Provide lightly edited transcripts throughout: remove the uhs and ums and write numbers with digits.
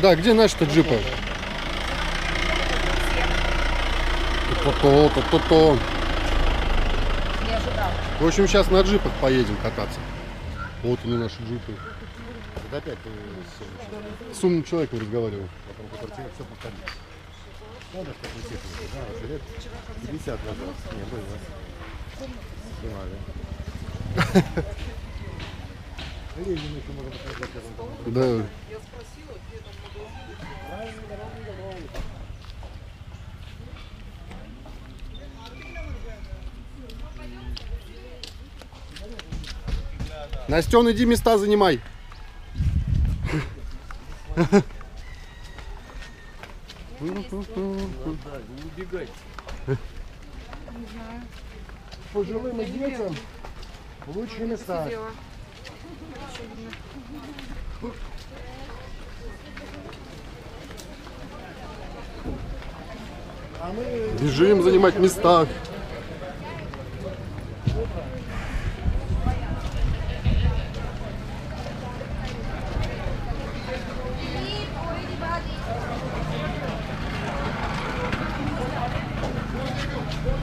Да, где наши-то джипы? То-то. Не ожидал. В общем, сейчас на джипах поедем кататься. Вот они, наши джипы. Это опять С умным человеком разговаривал. потом по квартире все повторить. Надо, что принципе, да, уже лет 50 назад. Не, было. Снимали. Ленин еще можно посмотреть, как он там. Да. Настен, иди места занимай. Не убегай. Пожилым и детям лучшие места. А мы Бежим занимать места.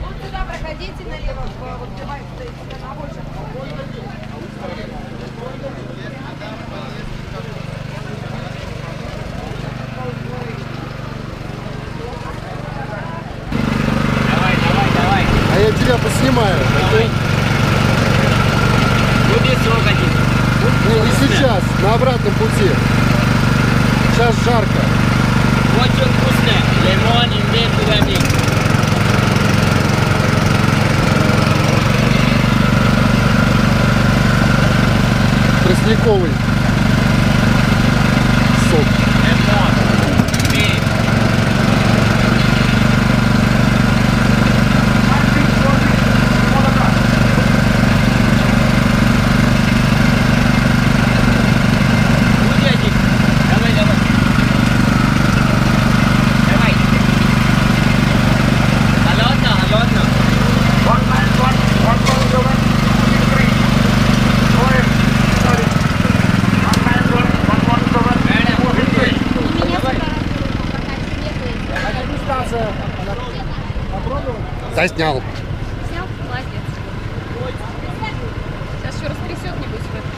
Вот туда проходите налево, вот давай на обочину. Давай. А я тебя поснимаю. Будет срок один. Не сейчас, на обратном пути. Сейчас жарко. Очень вкусно. Лимон, имбирь, туда микс. Тростниковый сок. Лимон, имбирь. Будет один. Давай. Холодно. Заснял. Снял? Молодец. Сейчас еще растрясет, небось, в этом.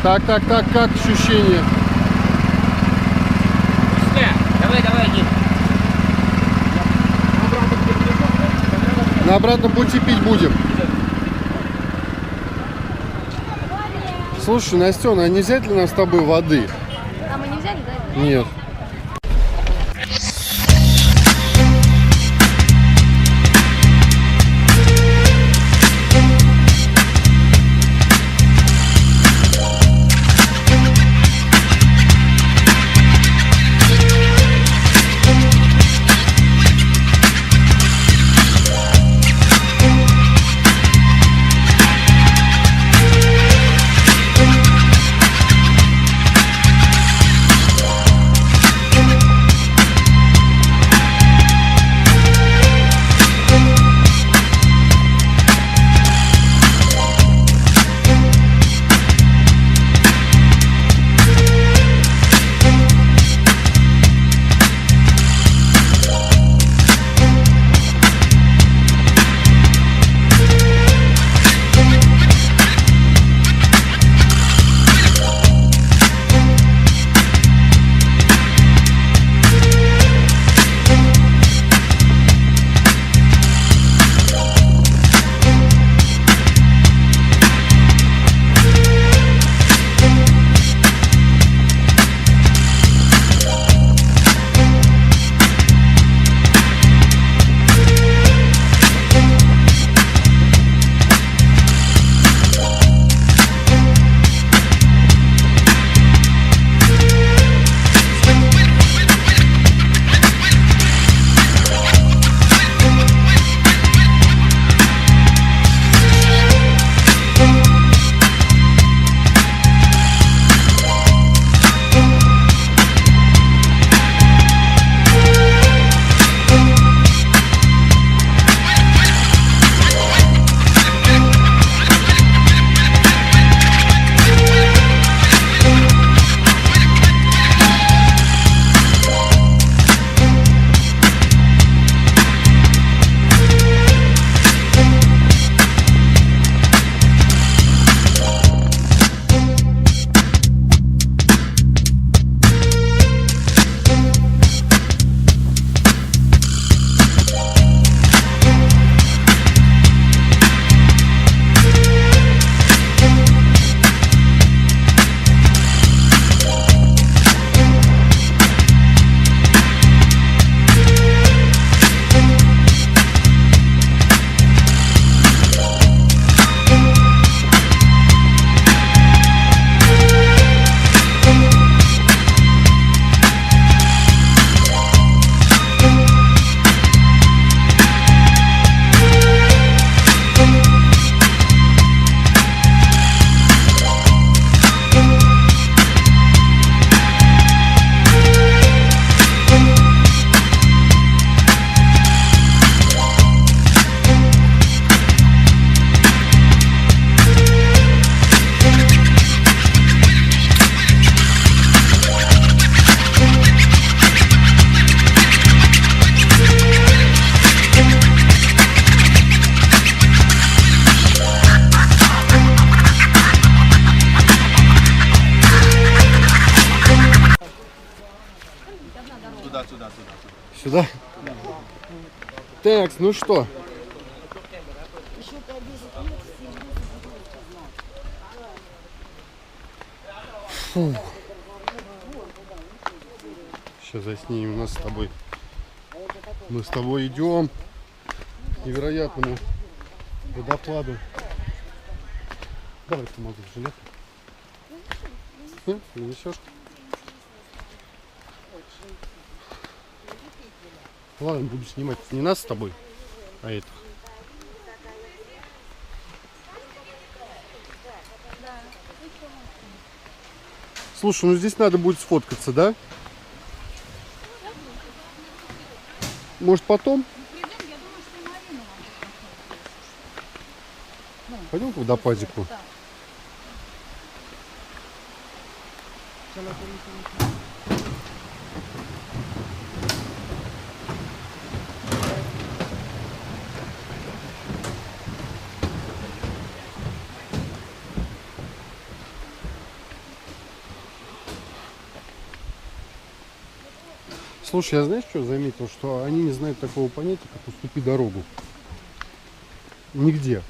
Так, как ощущение? Вкусно. Давай, один. На обратном пути пить будем. Слушай, Настен, а не взять ли нам с тобой воды? А мы не взяли, да? Нет. Сюда? Так, ну что? Фу. Сейчас заснимем нас с тобой. Мы с тобой идем к невероятному водопаду. Давай помогу с жилеткой. Не несешь? Ладно, буду снимать не нас с тобой, а это. Слушай, ну здесь надо будет сфоткаться, да? Может потом? Пойдем к водопадику. Слушай, я знаешь, что заметил? Что они не знают такого понятия, как уступи дорогу. Нигде.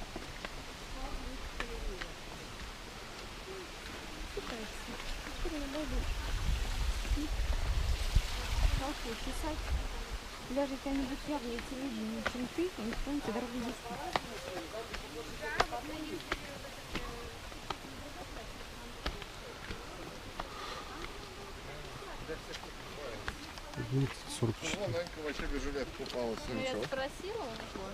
Даже какая-нибудь явная телевидение, чем ты, никто не дорогу не ставит. 44. Вон Анька вообще без жилетки упала. Ну, я спросила у него.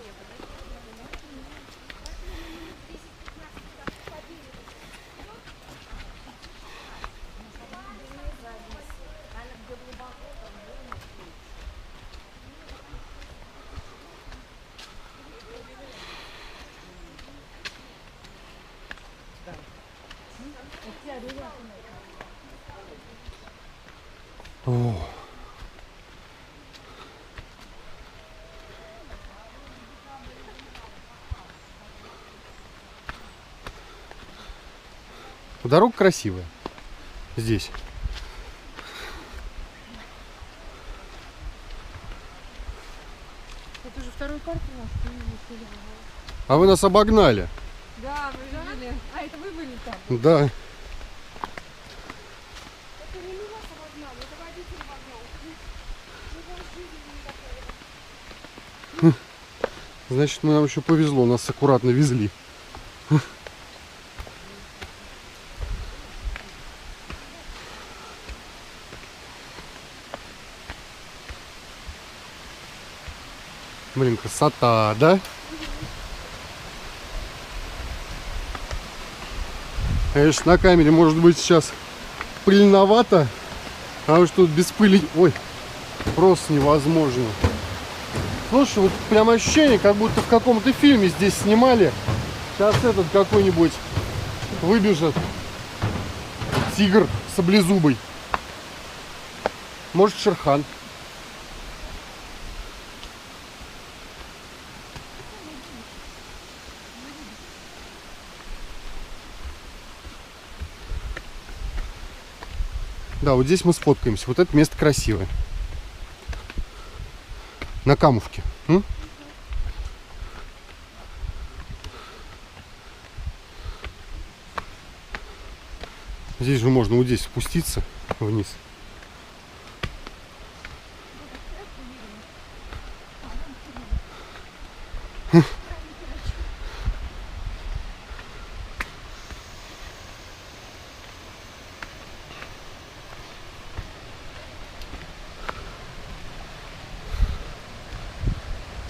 О. Дорога красивая. Здесь. Это уже второй парк у нас. А вы нас обогнали. Да, мы видели. А, это вы были там? Да. Это не мы вас обогнали, это водитель обогнал. Значит, нам еще повезло, нас аккуратно везли. Блин, красота, да? Конечно, на камере может быть сейчас пыльновато, а уж тут без пыли, ой, просто невозможно. Слушай, вот прям ощущение, как будто в каком-то фильме здесь снимали. Сейчас этот какой-нибудь выбежит тигр саблезубый. Может, Шерхан. Да, вот здесь мы сфоткаемся. Вот это место красивое. На Камушке. Здесь же можно вот здесь спуститься вниз.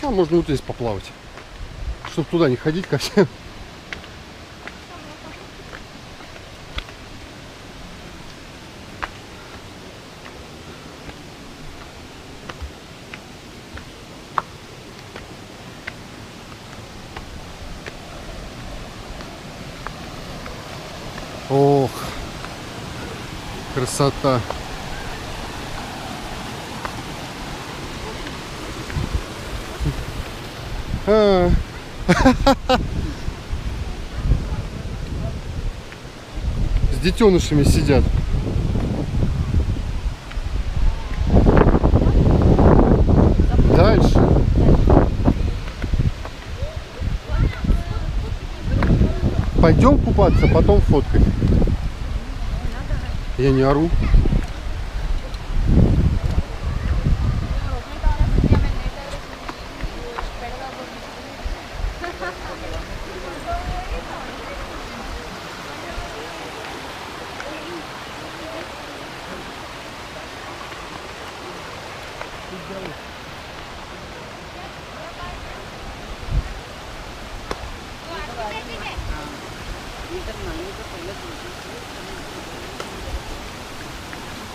А можно вот здесь поплавать, чтобы туда не ходить ко всем. Ох, красота. С детенышами сидят. Пойдем купаться, потом фоткать. Я не ору.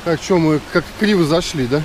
Так, что мы как криво зашли, да?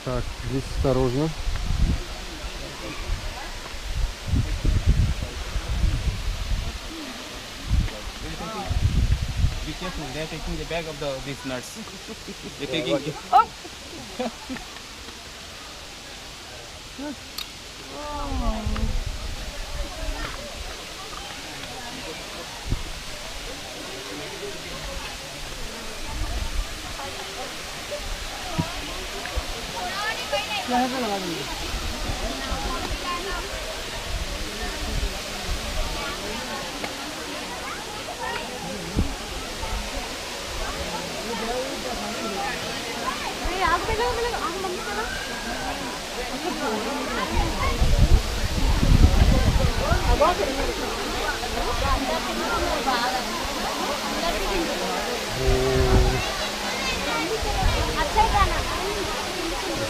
Так, здесь осторожно. Be careful, they are taking the bag of these nuts. They're taking.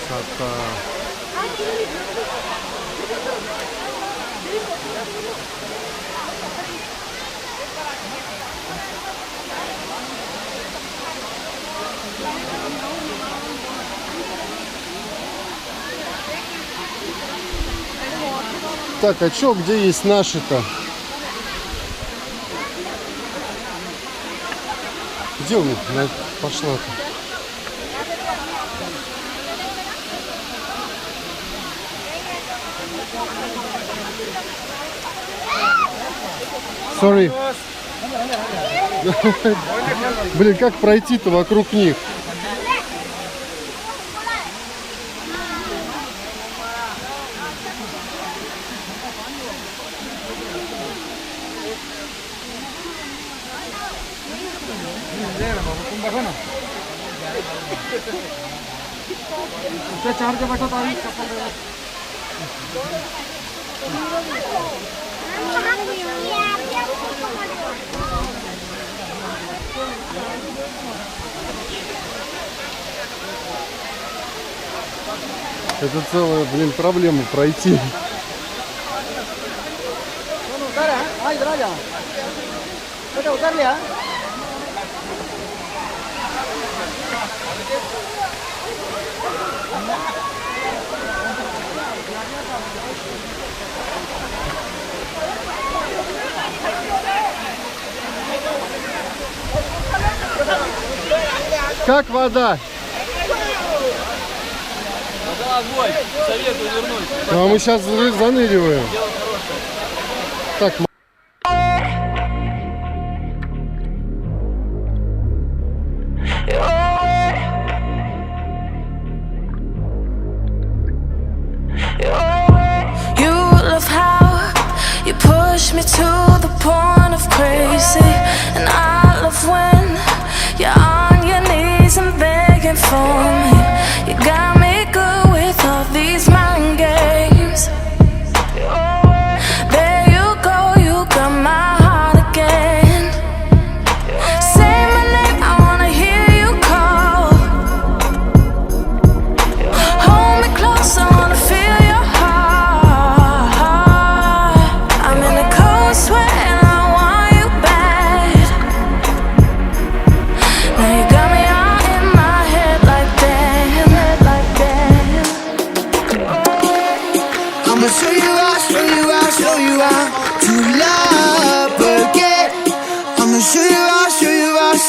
Красота. Так, а чё, где есть наши-то? Где он пошла-то? Sorry. Блин, как пройти-то вокруг них? Это целая, блин, проблема пройти. Как вода? Вода огонь. Советую вернуть. А мы сейчас заныриваем. Так, You love how you push me to the point of crazy, and I love when you're on your knees and begging for me. You got me good with all these mind games. There you go, you got my heart again. Say my name, I wanna hear you call. Hold me close, I wanna feel your heart. I'm in a cold sweat.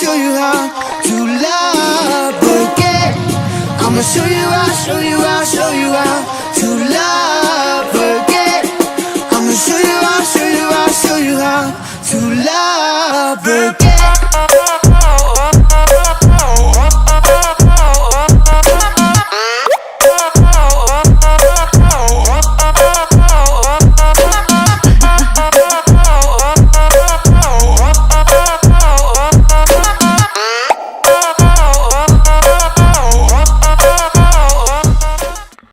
show you how to love again. I'ma show you how, show you how, show you how to love again. I'ma show you how, show you how, show you how to love again.